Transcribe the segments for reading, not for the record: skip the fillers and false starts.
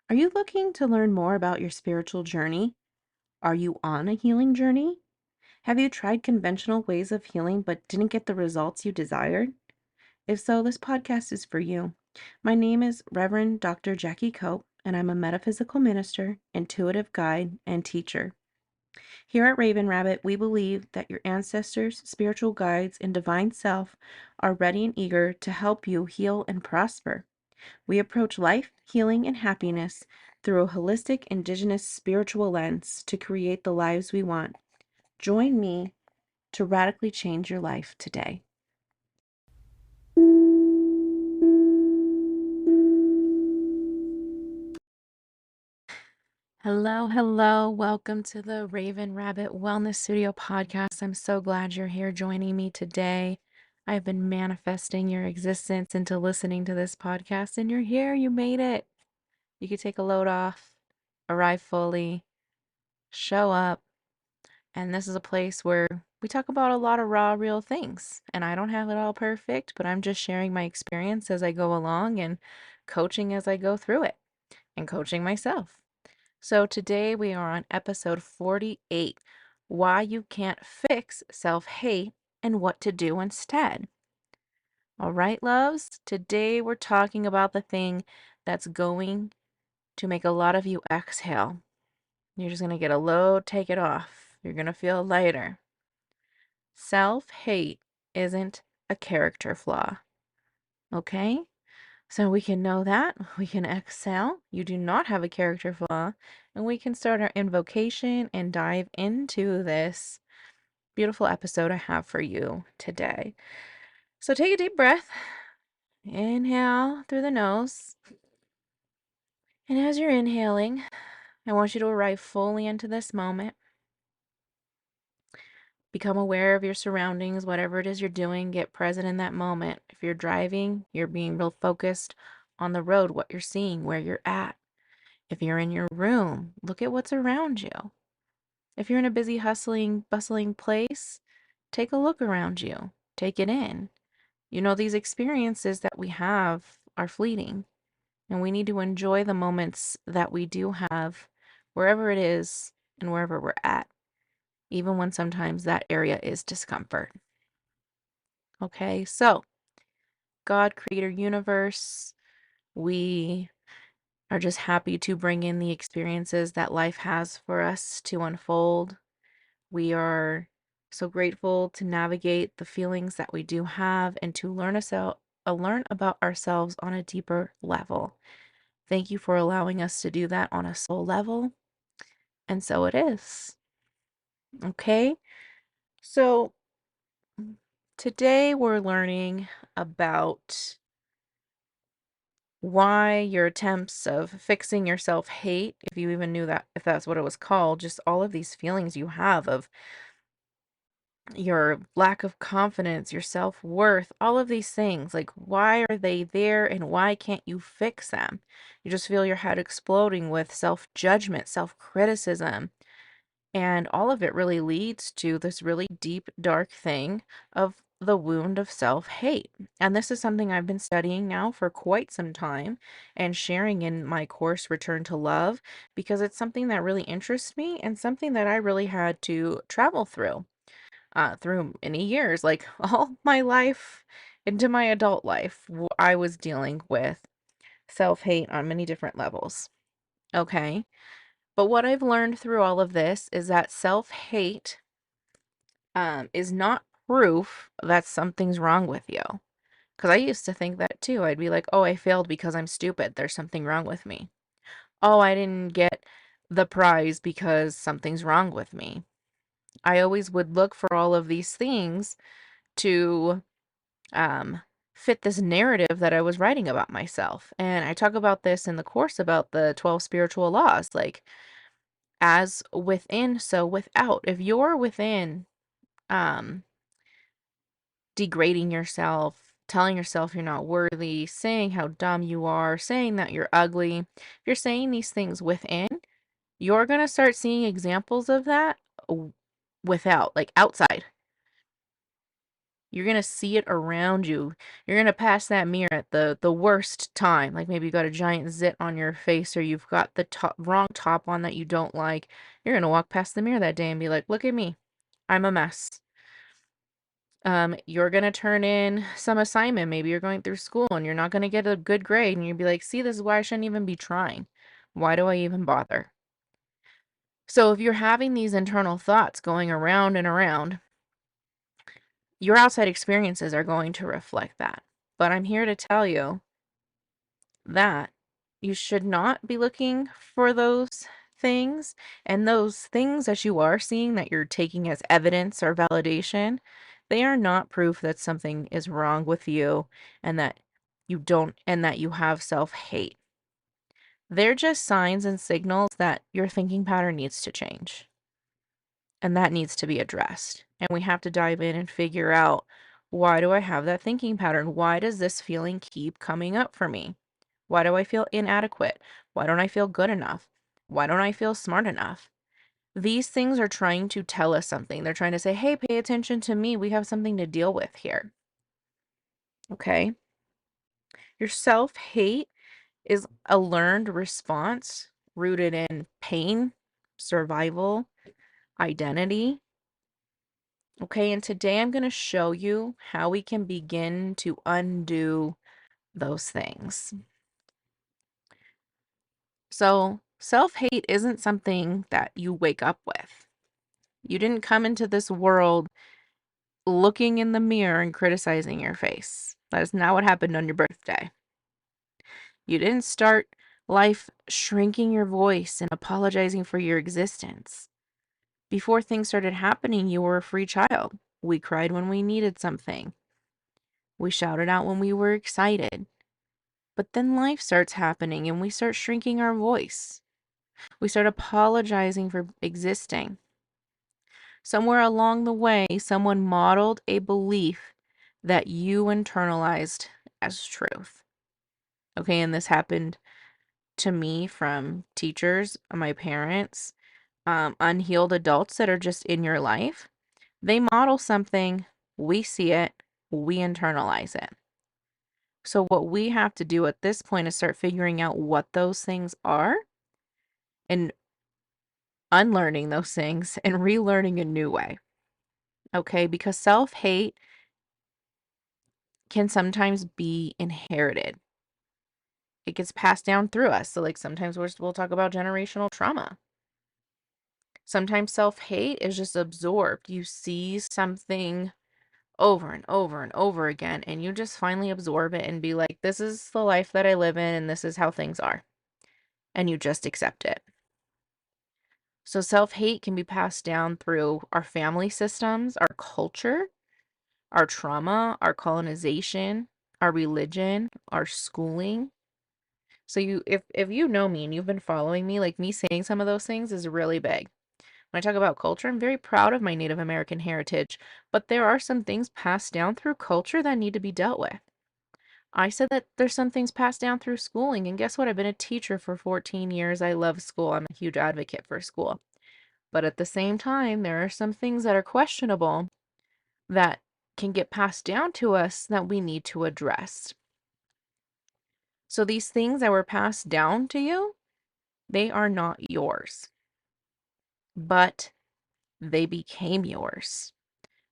Are you looking to learn more about your spiritual journey? Are you on a healing journey? Have you tried conventional ways of healing but didn't get the results you desired? If so, this podcast is for you. My name is Reverend Dr. Jackie Cope, and I'm a metaphysical minister, intuitive guide, and teacher. Here at Raven Rabbit, we believe that your ancestors, spiritual guides, and divine self are ready and eager to help you heal and prosper. We approach life, healing, and happiness through a holistic, indigenous spiritual lens to create the lives we want. Join me to radically change your life today. Hello, hello. Welcome to the Raven Rabbit Wellness Studio podcast. I'm so glad you're here joining me today. I've been manifesting your existence into listening to this podcast, and you're here. You made it. You could take a load off, arrive fully, show up. And this is a place where we talk about a lot of raw, real things. And I don't have it all perfect, but I'm just sharing my experience as I go along and coaching as I go through it and coaching myself. So today we are on episode 48, Why You Can't Fix Self-Hate and What to Do Instead. All right, loves, today we're talking about the thing that's going to make a lot of you exhale. You're just going to get a load, take it off. You're going to feel lighter. Self-hate isn't a character flaw. Okay? So we can know that. We can exhale. You do not have a character flaw. And we can start our invocation and dive into this beautiful episode I have for you today. So take a deep breath. Inhale through the nose. And as you're inhaling, I want you to arrive fully into this moment. Become aware of your surroundings, whatever it is you're doing, get present in that moment. If you're driving, you're being real focused on the road, what you're seeing, where you're at. If you're in your room, look at what's around you. If you're in a busy, hustling, bustling place, take a look around you. Take it in. You know, these experiences that we have are fleeting, and we need to enjoy the moments that we do have, wherever it is and wherever we're at, even when sometimes that area is discomfort. Okay, so God, creator, universe, we are just happy to bring in the experiences that life has for us to unfold. We are so grateful to navigate the feelings that we do have and to learn about ourselves on a deeper level. Thank you for allowing us to do that on a soul level. And so it is. Okay, so today we're learning about why your attempts of fixing your self-hate, if you even knew that, if that's what it was called, just all of these feelings you have of your lack of confidence, your self-worth, all of these things, like why are they there and why can't you fix them? You just feel your head exploding with self-judgment, self-criticism, and all of it really leads to this really deep, dark thing of the wound of self-hate. And this is something I've been studying now for quite some time and sharing in my course, Return to Love, because it's something that really interests me and something that I really had to travel through many years, like all my life into my adult life, I was dealing with self-hate on many different levels. Okay. But what I've learned through all of this is that self-hate is not proof that something's wrong with you. Because I used to think that too. I'd be like, oh, I failed because I'm stupid. There's something wrong with me. Oh, I didn't get the prize because something's wrong with me. I always would look for all of these things to um, fit this narrative that I was writing about myself. And I talk about this in the course about the 12 spiritual laws, like as within, so without. If you're within, um, degrading yourself, telling yourself you're not worthy, saying how dumb you are, saying that you're ugly, if you're saying these things within, you're going to start seeing examples of that without, like outside. You're gonna see it around you. You're gonna pass that mirror at the worst time. Like maybe you got a giant zit on your face or you've got the wrong top on that you don't like. You're gonna walk past the mirror that day and be like, "Look at me. I'm a mess." You're gonna turn in some assignment. Maybe you're going through school and you're not gonna get a good grade and you'll be like, "See, this is why I shouldn't even be trying. Why do I even bother?" So if you're having these internal thoughts going around and around, your outside experiences are going to reflect that. But I'm here to tell you that you should not be looking for those things. And those things that you are seeing that you're taking as evidence or validation, they are not proof that something is wrong with you and that you have self-hate. They're just signs and signals that your thinking pattern needs to change. And that needs to be addressed. And we have to dive in and figure out, why do I have that thinking pattern? Why does this feeling keep coming up for me? Why do I feel inadequate? Why don't I feel good enough? Why don't I feel smart enough? These things are trying to tell us something. They're trying to say, hey, pay attention to me. We have something to deal with here. Okay? Your self-hate is a learned response rooted in pain, survival, identity. Okay, and today I'm going to show you how we can begin to undo those things. So, self-hate isn't something that you wake up with. You didn't come into this world looking in the mirror and criticizing your face. That is not what happened on your birthday. You didn't start life shrinking your voice and apologizing for your existence. Before things started happening, you were a free child. We cried when we needed something. We shouted out when we were excited. But then life starts happening and we start shrinking our voice. We start apologizing for existing. Somewhere along the way, someone modeled a belief that you internalized as truth. Okay, and this happened to me from teachers, my parents, unhealed adults that are just in your life. They model something, we see it, we internalize it. So what we have to do at this point is start figuring out what those things are and unlearning those things and relearning a new way. Okay, because self-hate can sometimes be inherited. It gets passed down through us. So like sometimes we'll talk about generational trauma. Sometimes self-hate is just absorbed. You see something over and over and over again, and you just finally absorb it and be like, this is the life that I live in, and this is how things are. And you just accept it. So self-hate can be passed down through our family systems, our culture, our trauma, our colonization, our religion, our schooling. So if you know me and you've been following me, like me saying some of those things is really big. When I talk about culture, I'm very proud of my Native American heritage, but there are some things passed down through culture that need to be dealt with. I said that there's some things passed down through schooling, and guess what? I've been a teacher for 14 years. I love school. I'm a huge advocate for school. But at the same time, there are some things that are questionable that can get passed down to us that we need to address. So these things that were passed down to you, they are not yours, but they became yours.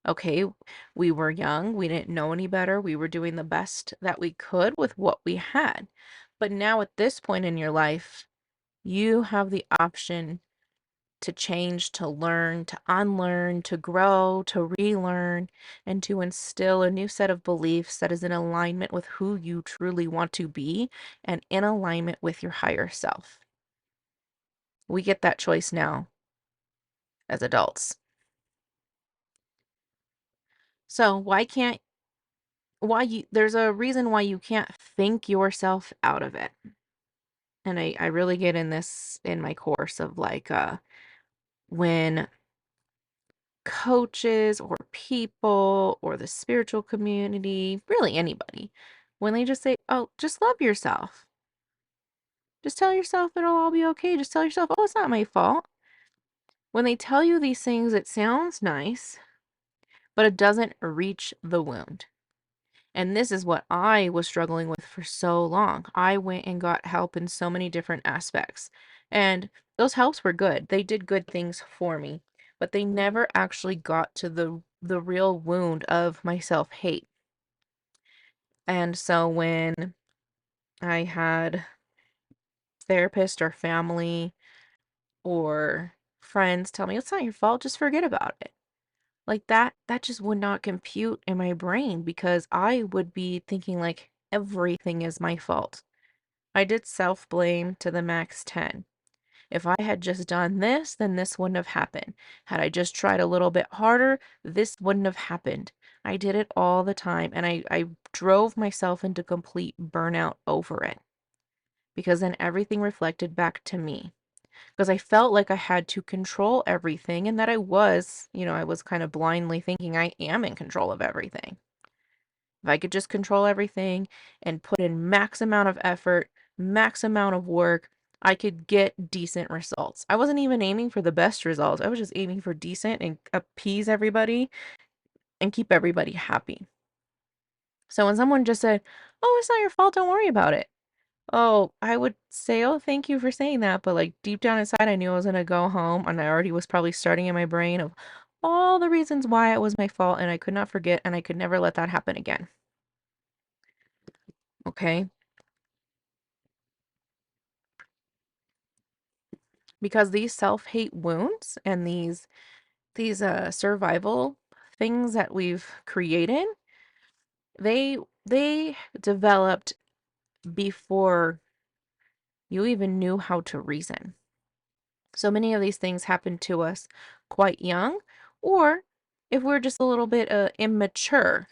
Okay, we were young, we didn't know any better, we were doing the best that we could with what we had. But now at this point in your life, you have the option to change, to learn, to unlearn, to grow, to relearn, and to instill a new set of beliefs that is in alignment with who you truly want to be and in alignment with your higher self. We get that choice now as adults. So there's a reason why you can't think yourself out of it. And I really get in this in my course of like when coaches or people or the spiritual community, really anybody, when they just say, oh, just love yourself. Just tell yourself it'll all be okay. Just tell yourself, oh, it's not my fault. When they tell you these things, it sounds nice, but it doesn't reach the wound. And this is what I was struggling with for so long. I went and got help in so many different aspects. And those helps were good. They did good things for me, but they never actually got to the real wound of my self-hate. And so when I had therapist or family or friends tell me it's not your fault, just forget about it. Like that just would not compute in my brain because I would be thinking like everything is my fault. I did self-blame to the max 10. If I had just done this, then this wouldn't have happened. Had I just tried a little bit harder, this wouldn't have happened. I did it all the time and I drove myself into complete burnout over it because then everything reflected back to me. Because I felt like I had to control everything and that I was kind of blindly thinking I am in control of everything. If I could just control everything and put in max amount of effort, max amount of work, I could get decent results. I wasn't even aiming for the best results. I was just aiming for decent and appease everybody and keep everybody happy. So when someone just said, "Oh, it's not your fault, don't worry about it." Oh, I would say, "Oh, thank you for saying that," but, like, deep down inside, I knew I was gonna go home, and I already was probably starting in my brain of all the reasons why it was my fault, and I could not forget, and I could never let that happen again. Okay? Because these self-hate wounds and these survival things that we've created, they developed before you even knew how to reason. So many of these things happen to us quite young, or if we're just a little bit immature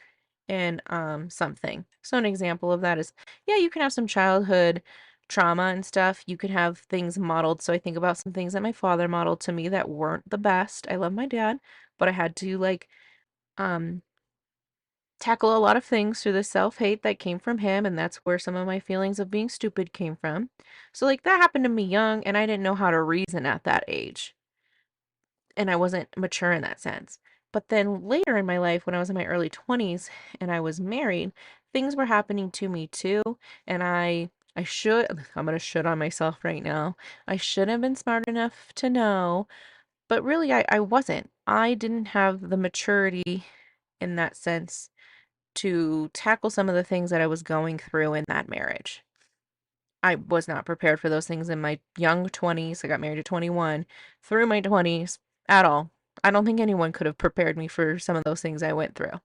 in something. So an example of that is, yeah, you can have some childhood trauma and stuff. You can have things modeled. So I think about some things that my father modeled to me that weren't the best. I love my dad, but I had to like um tackle a lot of things through the self-hate that came from him, and that's where some of my feelings of being stupid came from. So like that happened to me young and I didn't know how to reason at that age and I wasn't mature in that sense. But then later in my life, when I was in my early 20s and I was married, things were happening to me too. And I should, I'm going to shit on myself right now. I should have been smart enough to know, but really I wasn't. I didn't have the maturity in that sense to tackle some of the things that I was going through in that marriage. I was not prepared for those things in my young 20s. I got married at 21, through my 20s, at all. I don't think anyone could have prepared me for some of those things I went through.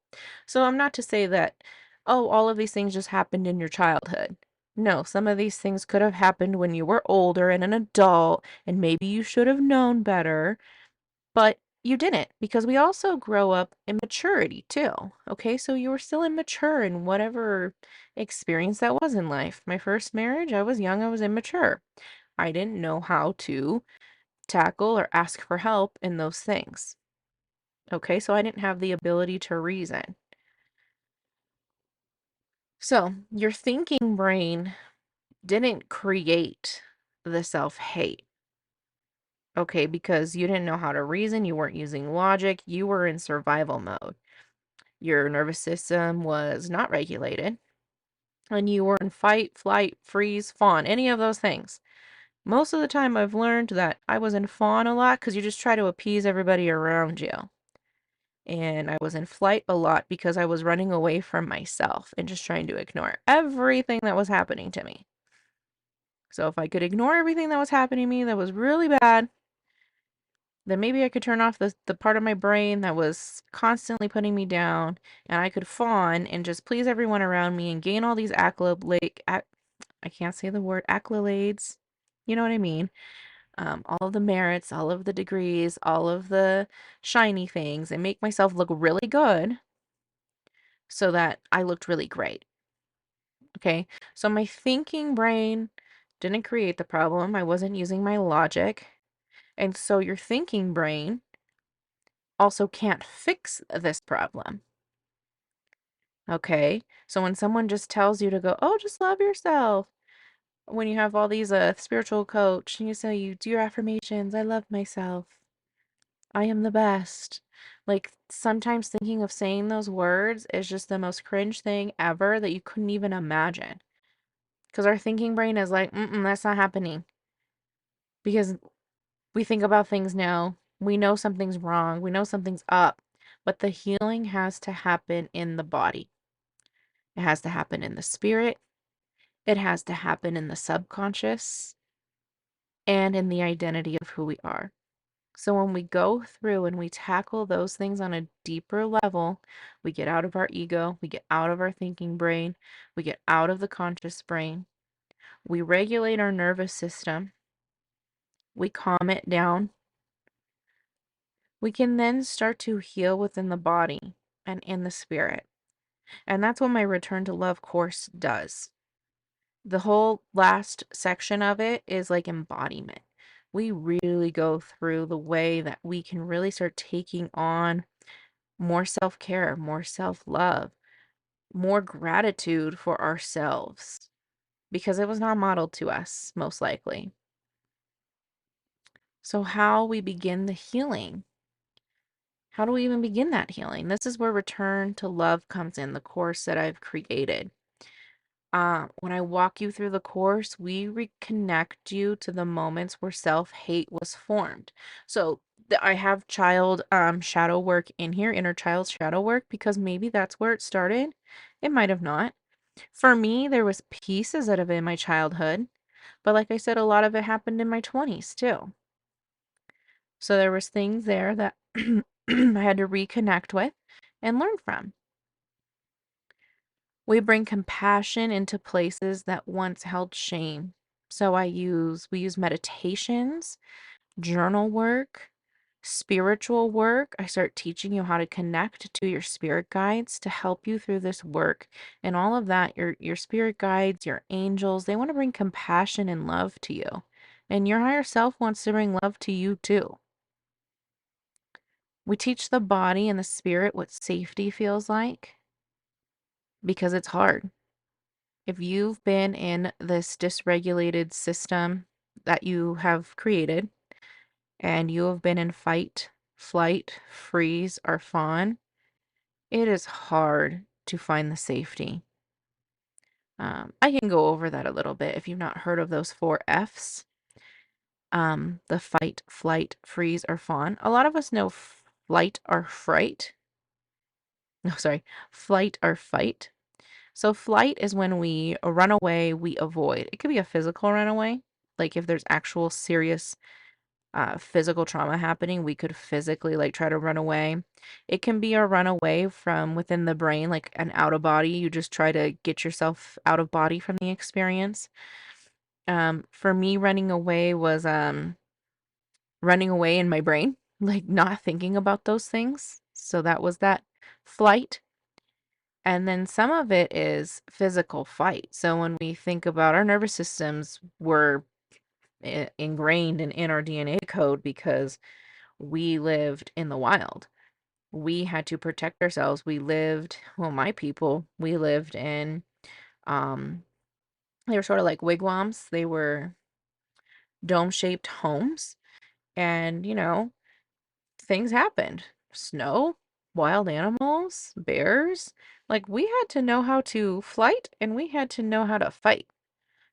So I'm not to say that, oh, all of these things just happened in your childhood. No, some of these things could have happened when you were older and an adult, and maybe you should have known better. But you didn't because we also grow up in maturity too. Okay, so you were still immature in whatever experience that was in life. My first marriage, I was young, I was immature. I didn't know how to tackle or ask for help in those things. Okay, so I didn't have the ability to reason. So your thinking brain didn't create the self hate. Okay, because you didn't know how to reason, you weren't using logic, you were in survival mode. Your nervous system was not regulated, and you were in fight, flight, freeze, fawn, any of those things. Most of the time, I've learned that I was in fawn a lot because you just try to appease everybody around you. And I was in flight a lot because I was running away from myself and just trying to ignore everything that was happening to me. So if I could ignore everything that was happening to me that was really bad, then maybe I could turn off the part of my brain that was constantly putting me down, and I could fawn and just please everyone around me and gain all these I can't say the word accolades. You know what I mean? All of the merits, all of the degrees, all of the shiny things, and make myself look really good so that I looked really great. Okay, so my thinking brain didn't create the problem. I wasn't using my logic. And so your thinking brain also can't fix this problem. Okay? So when someone just tells you to go, "Oh, just love yourself." When you have all these spiritual coach and you say you do your affirmations, "I love myself. I am the best." Like sometimes thinking of saying those words is just the most cringe thing ever that you couldn't even imagine. Because our thinking brain is like, that's not happening. Because we think about things now. We know something's wrong. We know something's up. But the healing has to happen in the body. It has to happen in the spirit. It has to happen in the subconscious and in the identity of who we are. So when we go through and we tackle those things on a deeper level, we get out of our ego, we get out of our thinking brain, we get out of the conscious brain, we regulate our nervous system, we calm it down, we can then start to heal within the body and in the spirit. And that's what my Return to Love course does. The whole last section of it is like embodiment. We really go through the way that we can really start taking on more self-care, more self-love, more gratitude for ourselves because it was not modeled to us, most likely. So, how we begin the healing? How do we even begin that healing? This is where Return to Love comes in, the course that I've created. When I walk you through the course, we reconnect you to the moments where self-hate was formed. So I have child shadow work in here, inner child shadow work, because maybe that's where it started. It might have not. For me, there was pieces that have been in my childhood, but like I said, a lot of it happened in my 20s too. So there was things there that I had to reconnect with and learn from. We bring compassion into places that once held shame. So we use meditations, journal work, spiritual work. I start teaching you how to connect to your spirit guides to help you through this work. And all of that, your spirit guides, your angels, they want to bring compassion and love to you. And your higher self wants to bring love to you too. We teach the body and the spirit what safety feels like because it's hard. If you've been in this dysregulated system that you have created and you have been in fight, flight, freeze, or fawn, it is hard to find the safety. I can go over that a little bit if you've not heard of those 4 Fs. The fight, flight, freeze, or fawn. A lot of us know flight or fright. No, sorry, flight or fight. So flight is when we run away, we avoid. It could be a physical runaway. Like if there's actual serious physical trauma happening, we could physically like try to run away. It can be a runaway from within the brain, like an out of body. You just try to get yourself out of body from the experience. For me, running away was running away in my brain, like not thinking about those things. So that was that flight. And then some of it is physical fight. So when we think about our nervous systems, we're ingrained in our DNA code because we lived in the wild. We had to protect ourselves. We lived, well, my people, we lived in, um, they were sort of like wigwams. They were dome-shaped homes. And, things happened. Snow, wild animals, bears. Like we had to know how to flight and we had to know how to fight.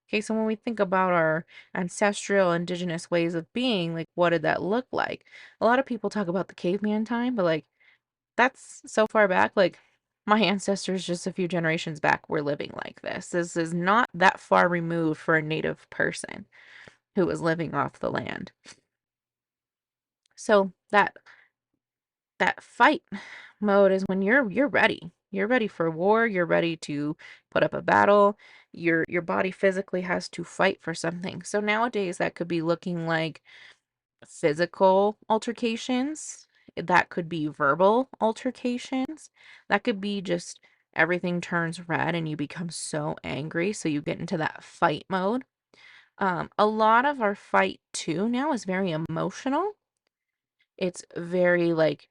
Okay, so when we think about our ancestral indigenous ways of being, like what did that look like? A lot of people talk about the caveman time, but like that's so far back. Like my ancestors just a few generations back were living like this. This is not that far removed for a native person who was living off the land. So that fight mode is when you're ready. You're ready for war, you're ready to put up a battle. Your body physically has to fight for something. So nowadays that could be looking like physical altercations. That could be verbal altercations. That could be just everything turns red and you become so angry, so you get into that fight mode. A lot of our fight too now is very emotional. It's very like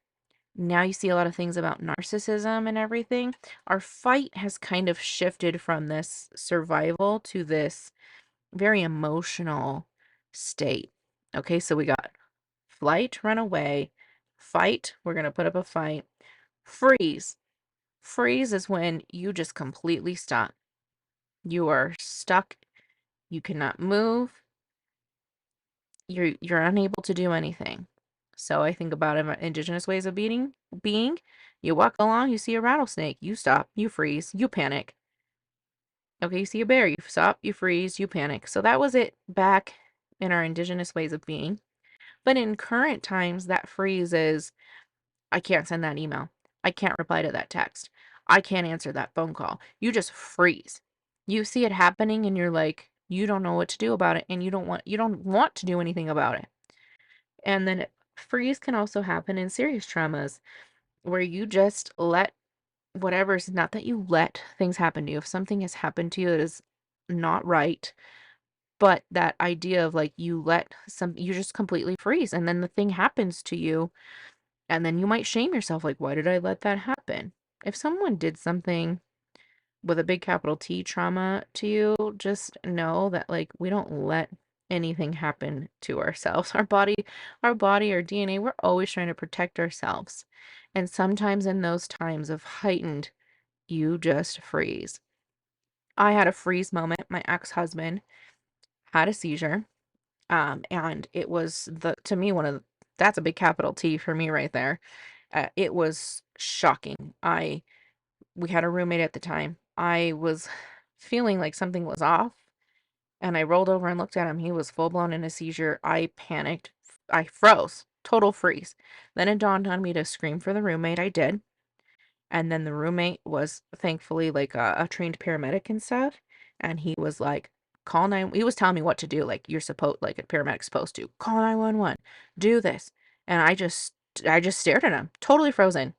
now you see a lot of things about narcissism and everything. Our fight has kind of shifted from this survival to this very emotional state. Okay, so we got flight, run away, Fight, we're going to put up a fight. Freeze. Freeze is when you just completely stop. You are stuck. You cannot move. You're unable to do anything. So I think about indigenous ways of being. You walk along, you see a rattlesnake, you stop, you freeze, you panic. Okay, you see a bear, you stop, you freeze, you panic. So that was it back in our indigenous ways of being. But in current times, that freeze is, I can't send that email. I can't reply to that text. I can't answer that phone call. You just freeze. You see it happening and you're like, you don't know what to do about it and you don't want to do anything about it. And then freeze can also happen in serious traumas where you just let whatever's not that you let things happen to you. If something has happened to you that is not right, but that idea of like you just completely freeze and then the thing happens to you and then you might shame yourself like, why did I let that happen? If someone did something with a big capital T trauma to you, just know that like we don't let anything happen to ourselves. Our DNA, we're always trying to protect ourselves. And sometimes in those times of heightened, you just freeze. I had a freeze moment. My ex-husband had a seizure. And it was to me, that's a big capital T for me right there. It was shocking. We had a roommate at the time. I was feeling like something was off, and I rolled over and looked at him. He was full blown in a seizure. I panicked. I froze. Total freeze. Then it dawned on me to scream for the roommate. I did. And then the roommate was thankfully like a trained paramedic and stuff. And he was like, call 9. He was telling me what to do. Like like a paramedic's supposed to call 911, do this. And I just stared at him, totally frozen,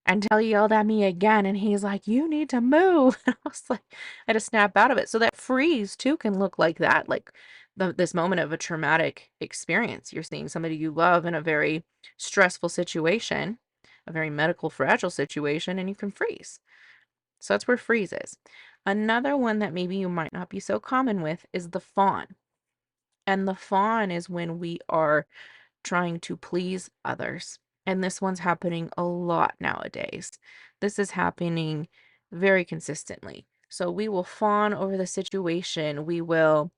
until he yelled at me again. And he's like, you need to move. And I was like, I had to snap out of it. So that freeze too can look like that. Like this moment of a traumatic experience. You're seeing somebody you love in a very stressful situation, a very medical fragile situation, and you can freeze. So that's where freeze is. Another one that maybe you might not be so common with is the fawn. And the fawn is when we are trying to please others. And this one's happening a lot nowadays. This is happening very consistently. So we will fawn over the situation. We will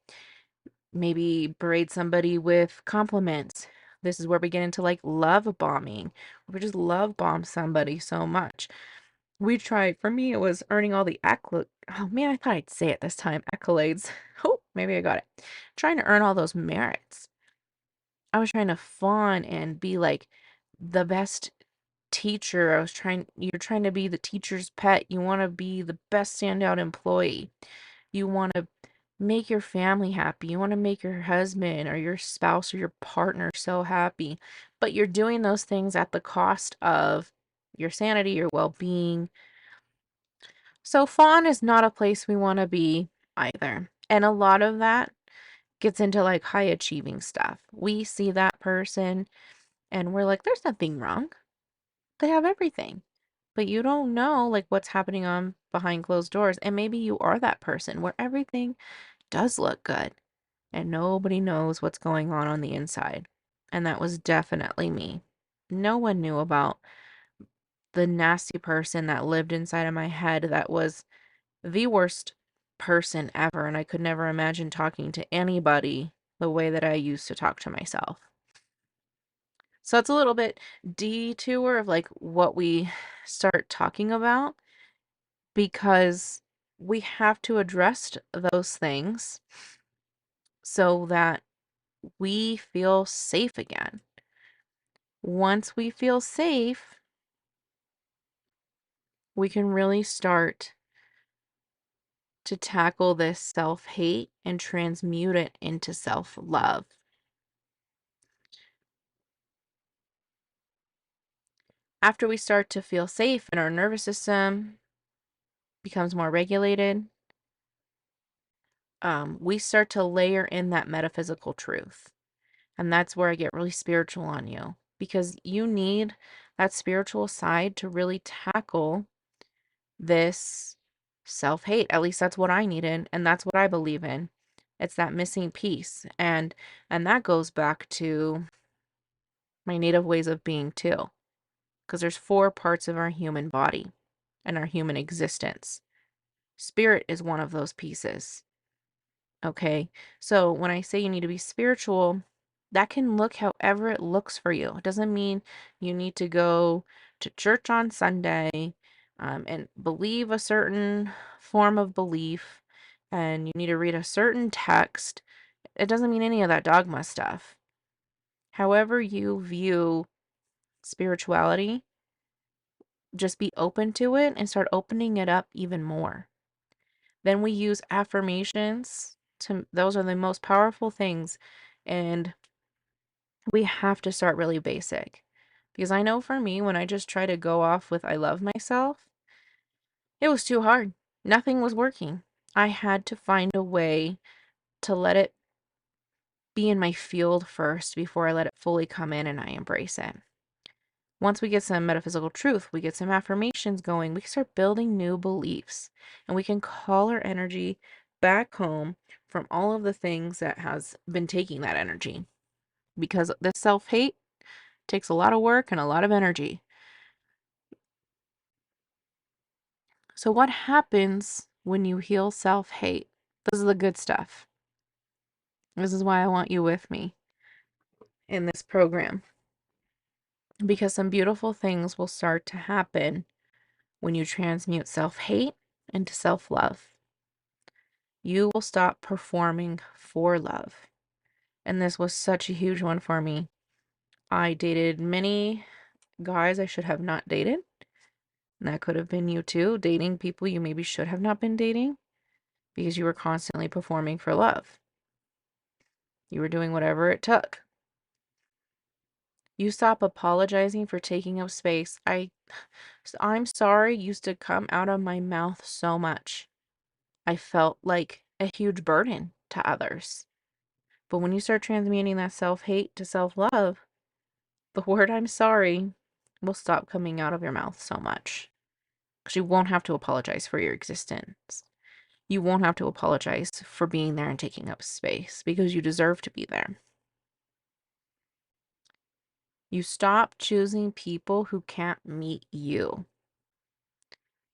maybe berate somebody with compliments. This is where we get into like love bombing. We just love bomb somebody so much. For me, it was earning all the oh man, I thought I'd say it this time. Accolades. Oh, maybe I got it. Trying to earn all those merits. I was trying to fawn and be like the best teacher. You're trying to be the teacher's pet. You want to be the best standout employee. You want to make your family happy. You want to make your husband or your spouse or your partner so happy. But you're doing those things at the cost of your sanity, your well-being. So fawn is not a place we want to be either. And a lot of that gets into like high achieving stuff. We see that person and we're like, there's nothing wrong. They have everything. But you don't know like what's happening on behind closed doors. And maybe you are that person where everything does look good and nobody knows what's going on the inside. And that was definitely me. No one knew about the nasty person that lived inside of my head that was the worst person ever. And I could never imagine talking to anybody the way that I used to talk to myself. So it's a little bit detour of like what we start talking about because we have to address those things so that we feel safe again. Once we feel safe, we can really start to tackle this self-hate and transmute it into self-love. After we start to feel safe and our nervous system becomes more regulated, we start to layer in that metaphysical truth. And that's where I get really spiritual on you because you need that spiritual side to really tackle this self-hate. At least that's what I needed, and that's what I believe in. It's that missing piece. And that goes back to my native ways of being too. Because there's 4 parts of our human body and our human existence. Spirit is one of those pieces. Okay. So when I say you need to be spiritual, that can look however it looks for you. It doesn't mean you need to go to church on Sunday, and believe a certain form of belief, and you need to read a certain text. It doesn't mean any of that dogma stuff. However you view spirituality, just be open to it and start opening it up even more. Then we use affirmations those are the most powerful things, and we have to start really basic. Because I know for me, when I just try to go off with I love myself, it was too hard. Nothing was working. I had to find a way to let it be in my field first before I let it fully come in and I embrace it. Once we get some metaphysical truth, we get some affirmations going, we can start building new beliefs, and we can call our energy back home from all of the things that has been taking that energy. Because this self-hate takes a lot of work and a lot of energy. So what happens when you heal self-hate? This is the good stuff. This is why I want you with me in this program. Because some beautiful things will start to happen when you transmute self-hate into self-love. You will stop performing for love. And this was such a huge one for me. I dated many guys I should have not dated. And that could have been you too, dating people you maybe should have not been dating because you were constantly performing for love. You were doing whatever it took. You stop apologizing for taking up space. I'm sorry used to come out of my mouth so much. I felt like a huge burden to others. But when you start transmuting that self-hate to self-love, the word I'm sorry will stop coming out of your mouth so much. Because you won't have to apologize for your existence. You won't have to apologize for being there and taking up space because you deserve to be there. You stop choosing people who can't meet you.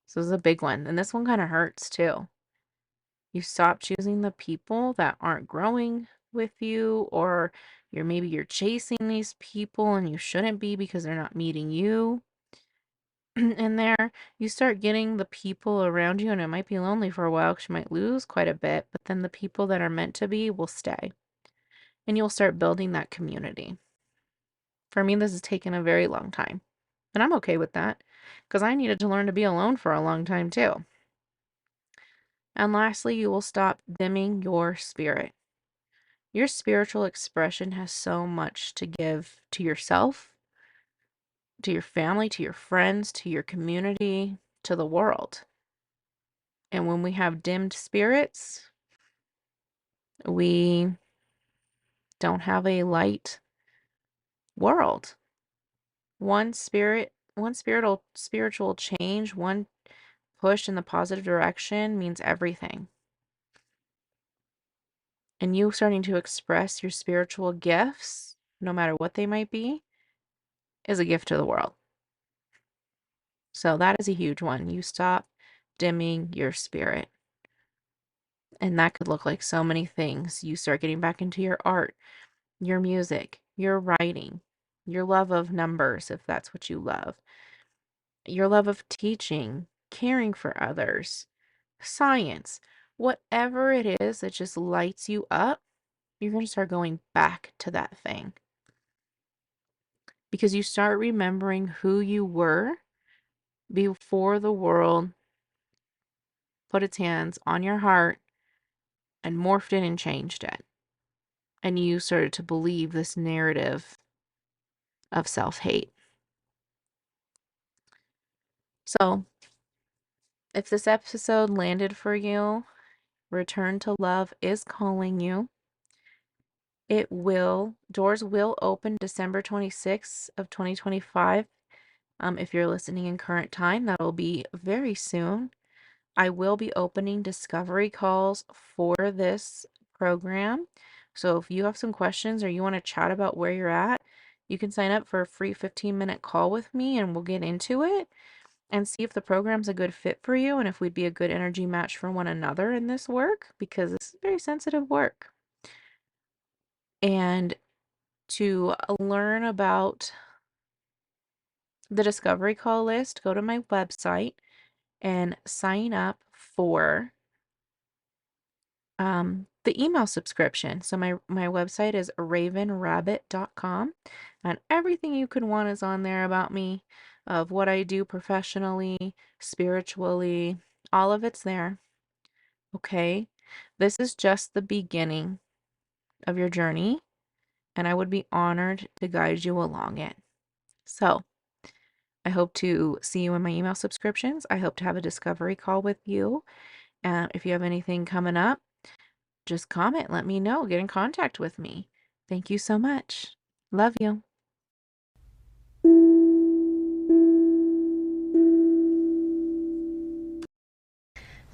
So this is a big one. And this one kind of hurts too. You stop choosing the people that aren't growing with you, or maybe you're chasing these people and you shouldn't be because they're not meeting you. And there you start getting the people around you, and it might be lonely for a while because you might lose quite a bit, but then the people that are meant to be will stay. And you'll start building that community. For me, this has taken a very long time. And I'm okay with that because I needed to learn to be alone for a long time too. And lastly, you will stop dimming your spirit. Your spiritual expression has so much to give to yourself, to your family, to your friends, to your community, to the world. And when we have dimmed spirits, we don't have a light world. One spiritual change, one push in the positive direction means everything. And you starting to express your spiritual gifts, no matter what they might be, is a gift to the world. So that is a huge one. You stop dimming your spirit. And that could look like so many things. You start getting back into your art, your music, your writing, your love of numbers, if that's what you love, your love of teaching, caring for others, science, whatever it is that just lights you up, you're going to start going back to that thing. Because you start remembering who you were before the world put its hands on your heart and morphed it and changed it. And you started to believe this narrative of self-hate. So, if this episode landed for you, Return to Love is calling you. Doors will open December 26th of 2025. If you're listening in current time, that'll be very soon. I will be opening discovery calls for this program. So if you have some questions or you want to chat about where you're at, You can sign up for a free 15-minute call with me and we'll get into it and see if the program's a good fit for you and if we'd be a good energy match for one another in this work, because it's very sensitive work. And to learn about the discovery call list, go to my website and sign up for the email subscription. So my website is ravenrabbit.com, and everything you could want is on there about me, of what I do professionally, spiritually, all of it's there. Okay? This is just the beginning of your journey, and I would be honored to guide you along it. So, I hope to see you in my email subscriptions. I hope to have a discovery call with you. If you have anything coming up, just comment, let me know, get in contact with me. Thank you so much. Love you.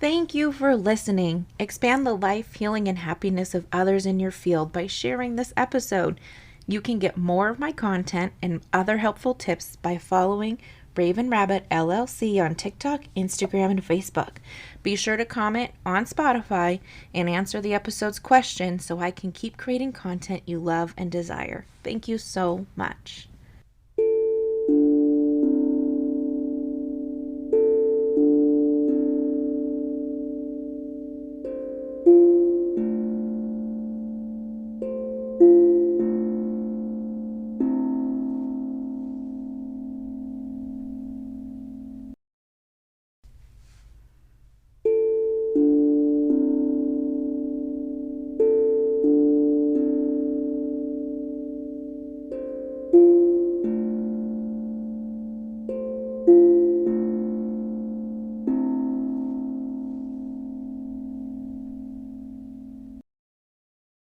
Thank you for listening. Expand the life, healing, and happiness of others in your field by sharing this episode. You can get more of my content and other helpful tips by following Raven Rabbit LLC on TikTok, Instagram, and Facebook. Be sure to comment on Spotify and answer the episode's question so I can keep creating content you love and desire. Thank you so much.